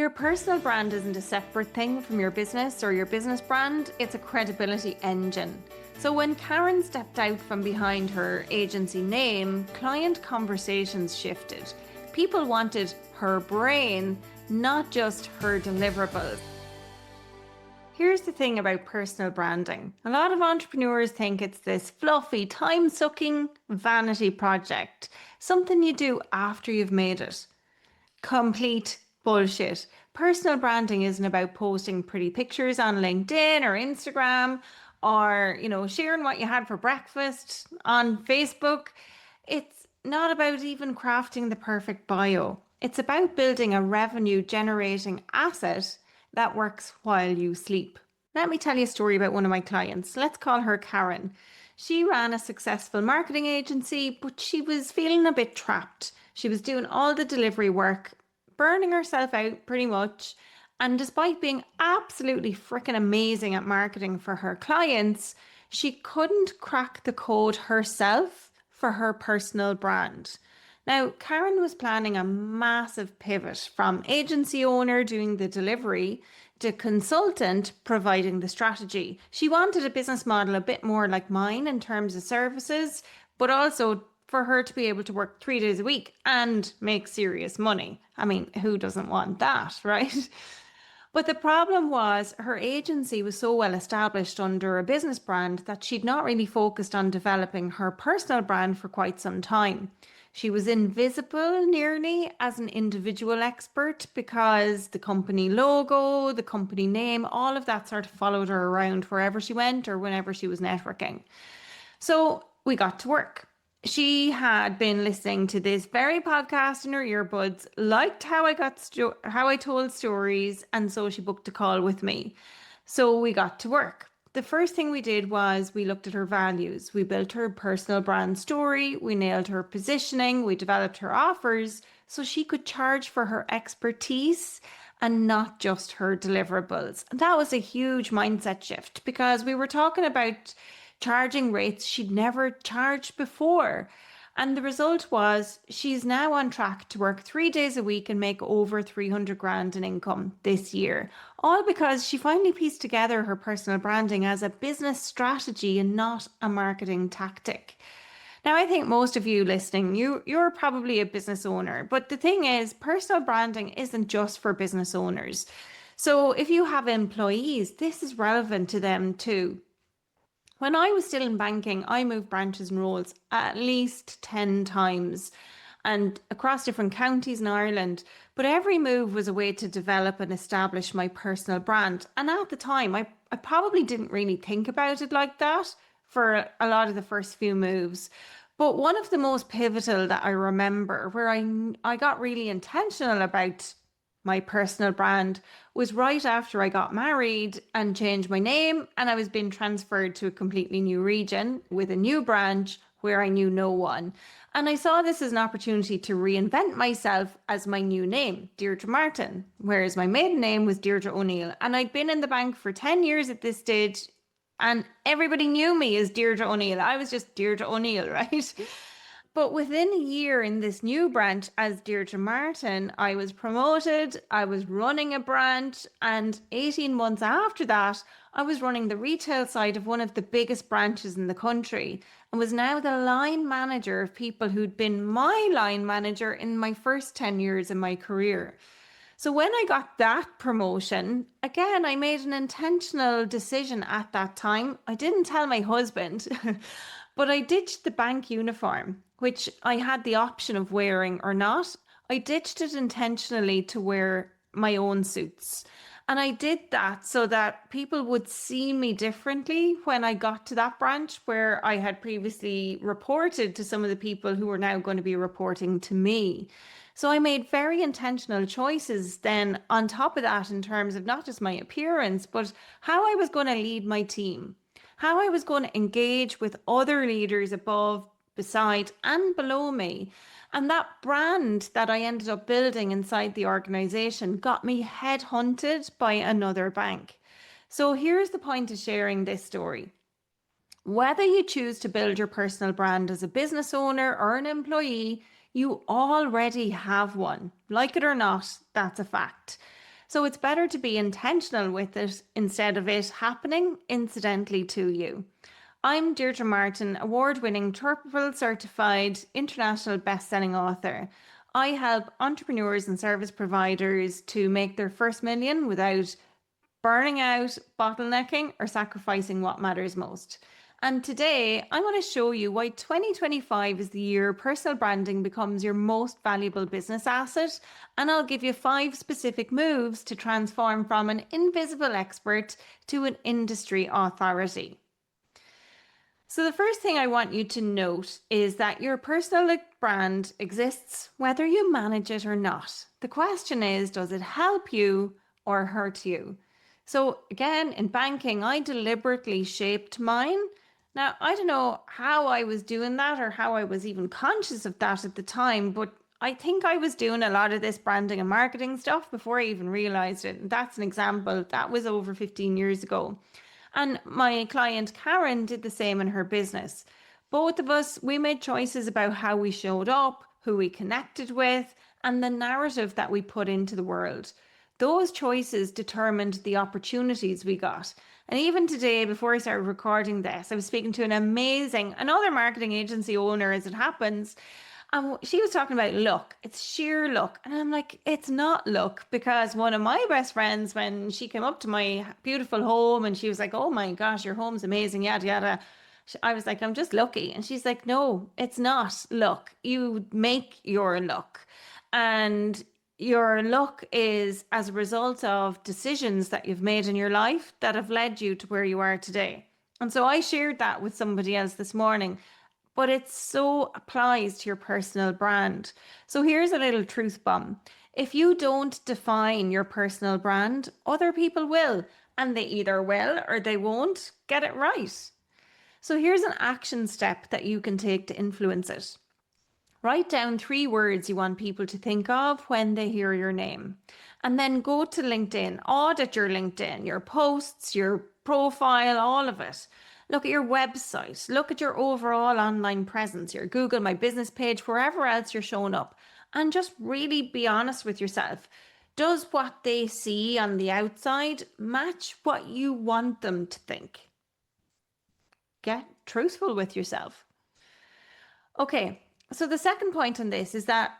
Your personal brand isn't a separate thing from your business or your business brand, it's a credibility engine. So when Karen stepped out from behind her agency name, client conversations shifted. People wanted her brain, not just her deliverables. Here's the thing about personal branding. A lot of entrepreneurs think it's this fluffy, time-sucking vanity project, something you do after you've made it. Complete bullshit. Personal branding isn't about posting pretty pictures on LinkedIn or Instagram or, sharing what you had for breakfast on Facebook. It's not about even crafting the perfect bio. It's about building a revenue generating asset that works while you sleep. Let me tell you a story about one of my clients. Let's call her Karen. She ran a successful marketing agency, but she was feeling a bit trapped. She was doing all the delivery work, burning herself out pretty much. And despite being absolutely freaking amazing at marketing for her clients, she couldn't crack the code herself for her personal brand. Now, Karen was planning a massive pivot from agency owner doing the delivery to consultant providing the strategy. She wanted a business model a bit more like mine in terms of services, but also for her to be able to work 3 days a week and make serious money. I mean, who doesn't want that, right? But the problem was her agency was so well established under a business brand that she'd not really focused on developing her personal brand for quite some time. She was invisible nearly as an individual expert because the company logo, the company name, all of that sort of followed her around wherever she went or whenever she was networking. So we got to work. She had been listening to this very podcast in her earbuds, liked how I told stories, and so she booked a call with me. So we got to work. The first thing we did was we looked at her values. We built her personal brand story. We nailed her positioning. We developed her offers so she could charge for her expertise and not just her deliverables. And that was a huge mindset shift because we were talking about charging rates she'd never charged before. And the result was she's now on track to work 3 days a week and make over 300 grand in income this year. All because she finally pieced together her personal branding as a business strategy and not a marketing tactic. Now, I think most of you listening, you're probably a business owner, but the thing is, personal branding isn't just for business owners. So if you have employees, this is relevant to them too. When I was still in banking, I moved branches and roles at least 10 times and across different counties in Ireland. But every move was a way to develop and establish my personal brand. And at the time, I probably didn't really think about it like that for a lot of the first few moves. But one of the most pivotal that I remember where I got really intentional about my personal brand was right after I got married and changed my name, and I was being transferred to a completely new region with a new branch where I knew no one. And I saw this as an opportunity to reinvent myself as my new name, Deirdre Martin, whereas my maiden name was Deirdre O'Neill. And I'd been in the bank for 10 years at this stage, and everybody knew me as Deirdre O'Neill. I was just Deirdre O'Neill, right? But within a year in this new branch as Deirdre Martin, I was promoted, I was running a branch, and 18 months after that, I was running the retail side of one of the biggest branches in the country and was now the line manager of people who'd been my line manager in my first 10 years in my career. So when I got that promotion, again, I made an intentional decision at that time. I didn't tell my husband, but I ditched the bank uniform, which I had the option of wearing or not. I ditched it intentionally to wear my own suits. And I did that so that people would see me differently when I got to that branch where I had previously reported to some of the people who were now going to be reporting to me. So I made very intentional choices then on top of that in terms of not just my appearance, but how I was going to lead my team, how I was going to engage with other leaders above, beside and below me. And that brand that I ended up building inside the organization got me headhunted by another bank. So here's the point of sharing this story. Whether you choose to build your personal brand as a business owner or an employee, you already have one. Like it or not, that's a fact. So it's better to be intentional with it instead of it happening incidentally to you. I'm Deirdre Martin, award-winning triple certified international best-selling author. I help entrepreneurs and service providers to make their first million without burning out, bottlenecking, or sacrificing what matters most. And today, I want to show you why 2025 is the year personal branding becomes your most valuable business asset. And I'll give you 5 specific moves to transform from an invisible expert to an industry authority. So the first thing I want you to note is that your personal brand exists whether you manage it or not. The question is, does it help you or hurt you? So again, in banking, I deliberately shaped mine. Now, I don't know how I was doing that or how I was even conscious of that at the time, but I think I was doing a lot of this branding and marketing stuff before I even realized it. And that's an example. That was over 15 years ago. And my client Karen did the same in her business. Both of us, we made choices about how we showed up, who we connected with, and the narrative that we put into the world. Those choices determined the opportunities we got. And even today, before I started recording this, I was speaking to another marketing agency owner as it happens. And she was talking about luck. It's sheer luck. And I'm like, it's not luck, because one of my best friends, when she came up to my beautiful home and she was like, oh my gosh, your home's amazing, yada, yada. I was like, I'm just lucky. And she's like, no, it's not luck. You make your luck. And your luck is as a result of decisions that you've made in your life that have led you to where you are today. And so I shared that with somebody else this morning, but it so applies to your personal brand. So here's a little truth bomb. If you don't define your personal brand, other people will, and they either will or they won't get it right. So here's an action step that you can take to influence it. Write down 3 words you want people to think of when they hear your name. And then go to LinkedIn, audit your LinkedIn, your posts, your profile, all of it. Look at your website, look at your overall online presence, your Google My Business page, wherever else you're showing up. And just really be honest with yourself. Does what they see on the outside match what you want them to think? Get truthful with yourself. Okay. So the second point on this is that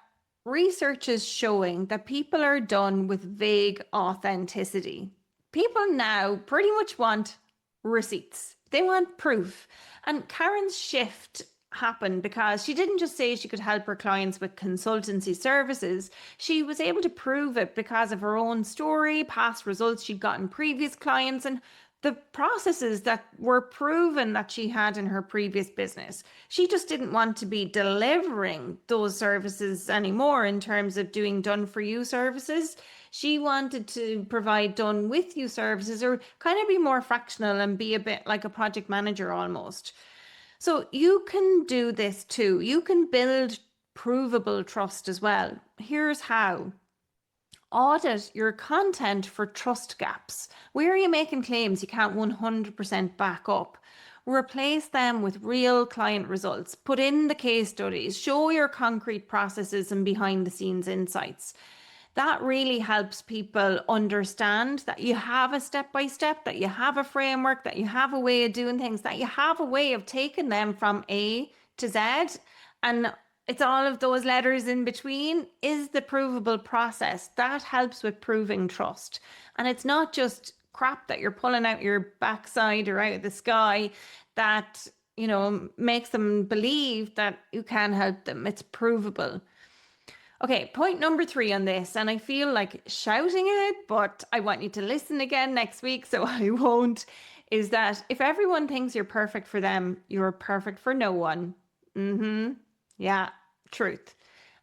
research is showing that people are done with vague authenticity. People now pretty much want receipts. They want proof. And Karen's shift happened because she didn't just say she could help her clients with consultancy services. She was able to prove it because of her own story, past results she'd gotten previous clients, and the processes that were proven that she had in her previous business. She just didn't want to be delivering those services anymore in terms of doing done for you services. She wanted to provide done with you services, or kind of be more fractional and be a bit like a project manager almost. So you can do this too. You can build provable trust as well. Here's how. Audit your content for trust gaps. Where are you making claims you can't 100% back up? Replace them with real client results. Put in the case studies. Show your concrete processes and behind the scenes insights. That really helps people understand that you have a step-by-step, that you have a framework, that you have a way of doing things, that you have a way of taking them from A to Z, and it's all of those letters in between is the provable process. That helps with proving trust. And it's not just crap that you're pulling out your backside or out of the sky that, makes them believe that you can help them. It's provable. Okay, point number 3 on this, and I feel like shouting it, but I want you to listen again next week, so I won't, is that if everyone thinks you're perfect for them, you're perfect for no one. Yeah, truth.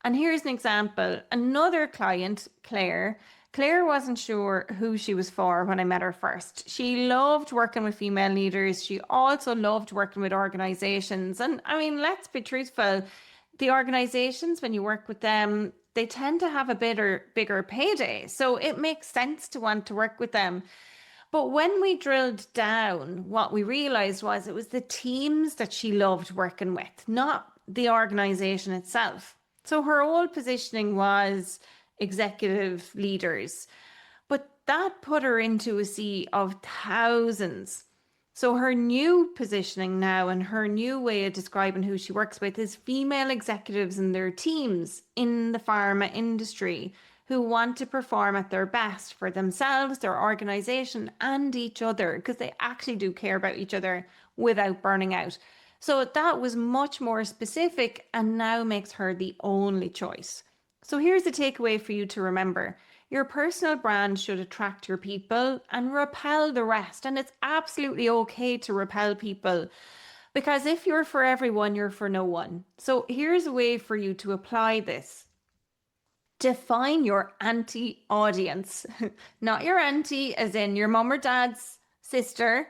And here's an example. Another client, Claire wasn't sure who she was for when I met her first. She loved working with female leaders. She also loved working with organizations. And I mean, let's be truthful. The organizations, when you work with them, they tend to have a bigger payday. So it makes sense to want to work with them. But when we drilled down, what we realized was it was the teams that she loved working with, not the organization itself. So her old positioning was executive leaders. But that put her into a sea of thousands. So her new positioning now and her new way of describing who she works with is female executives and their teams in the pharma industry who want to perform at their best for themselves, their organization, and each other, because they actually do care about each other without burning out. So that was much more specific and now makes her the only choice. So here's the takeaway for you to remember. Your personal brand should attract your people and repel the rest. And it's absolutely okay to repel people, because if you're for everyone, you're for no one. So here's a way for you to apply this. Define your anti-audience, not your auntie as in your mom or dad's sister,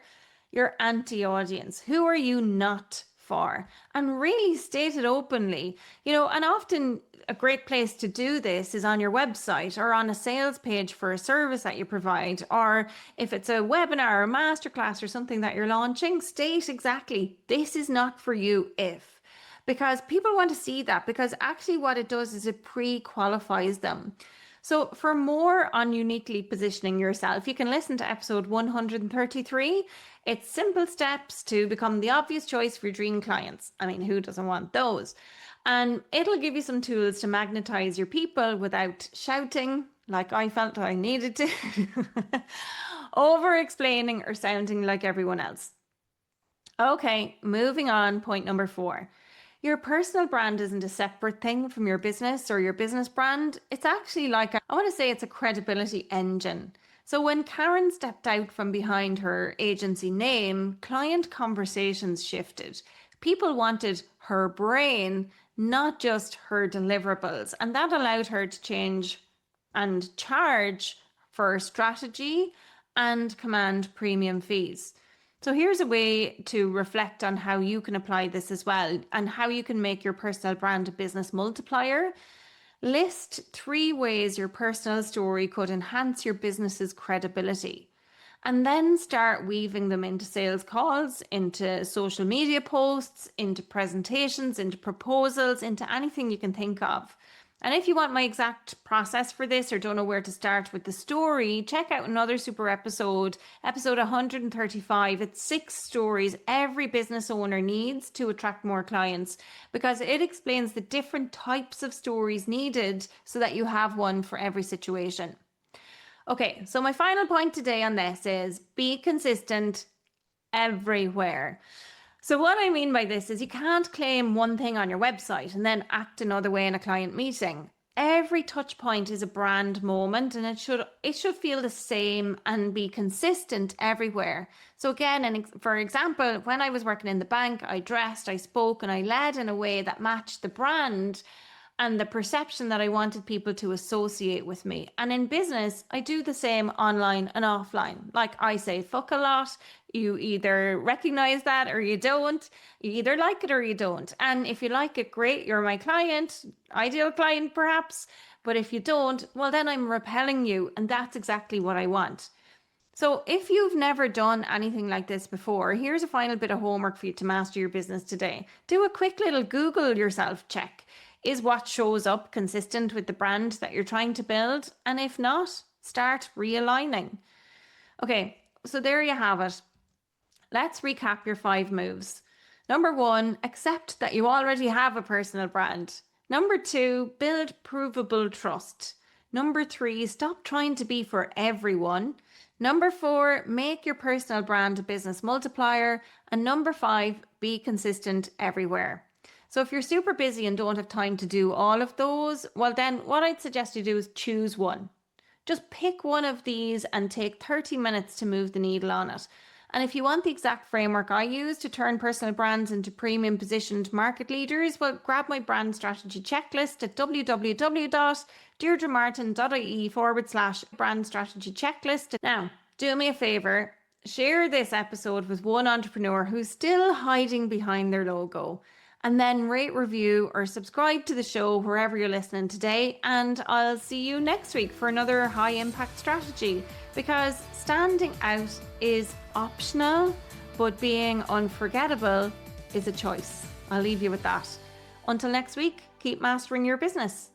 your anti-audience. Who are you not for? And really state it openly, and often a great place to do this is on your website or on a sales page for a service that you provide, or if it's a webinar or masterclass or something that you're launching, state exactly, this is not for you because people want to see that, because actually what it does is it pre-qualifies them. So for more on uniquely positioning yourself, you can listen to episode 133. It's simple steps to become the obvious choice for your dream clients. I mean, who doesn't want those? And it'll give you some tools to magnetize your people without shouting, like I felt I needed to, over explaining or sounding like everyone else. Okay, moving on. Point number 4. Your personal brand isn't a separate thing from your business or your business brand. It's actually like, I want to say it's a credibility engine. So when Karen stepped out from behind her agency name, client conversations shifted. People wanted her brain, not just her deliverables. And that allowed her to change and charge for strategy and command premium fees. So here's a way to reflect on how you can apply this as well and how you can make your personal brand a business multiplier. List 3 ways your personal story could enhance your business's credibility, and then start weaving them into sales calls, into social media posts, into presentations, into proposals, into anything you can think of. And if you want my exact process for this or don't know where to start with the story, check out another super episode 135. It's 6 stories every business owner needs to attract more clients, because it explains the different types of stories needed so that you have one for every situation. Okay, so my final point today on this is be consistent everywhere. So what I mean by this is you can't claim one thing on your website and then act another way in a client meeting. Every touch point is a brand moment, and it should feel the same and be consistent everywhere. So again, and for example, when I was working in the bank, I dressed, I spoke, and I led in a way that matched the brand and the perception that I wanted people to associate with me. And in business, I do the same online and offline. Like I say fuck a lot. You either recognize that or you don't. You either like it or you don't. And if you like it, great, you're my client, ideal client perhaps. But if you don't, well, then I'm repelling you. And that's exactly what I want. So if you've never done anything like this before, here's a final bit of homework for you to master your business today. Do a quick little Google yourself check. Is what shows up consistent with the brand that you're trying to build? And if not, start realigning. Okay, so there you have it. Let's recap your 5 moves. Number 1, accept that you already have a personal brand. Number 2, build provable trust. Number 3, stop trying to be for everyone. Number 4, make your personal brand a business multiplier. And number 5, be consistent everywhere. So if you're super busy and don't have time to do all of those, well then what I'd suggest you do is choose one. Just pick one of these and take 30 minutes to move the needle on it. And if you want the exact framework I use to turn personal brands into premium positioned market leaders, well, grab my brand strategy checklist at www.deirdremartin.ie/brand strategy checklist. Now, do me a favor, share this episode with one entrepreneur who's still hiding behind their logo. And then rate, review, or subscribe to the show wherever you're listening today. And I'll see you next week for another high impact strategy, because standing out is optional, but being unforgettable is a choice. I'll leave you with that. Until next week, keep mastering your business.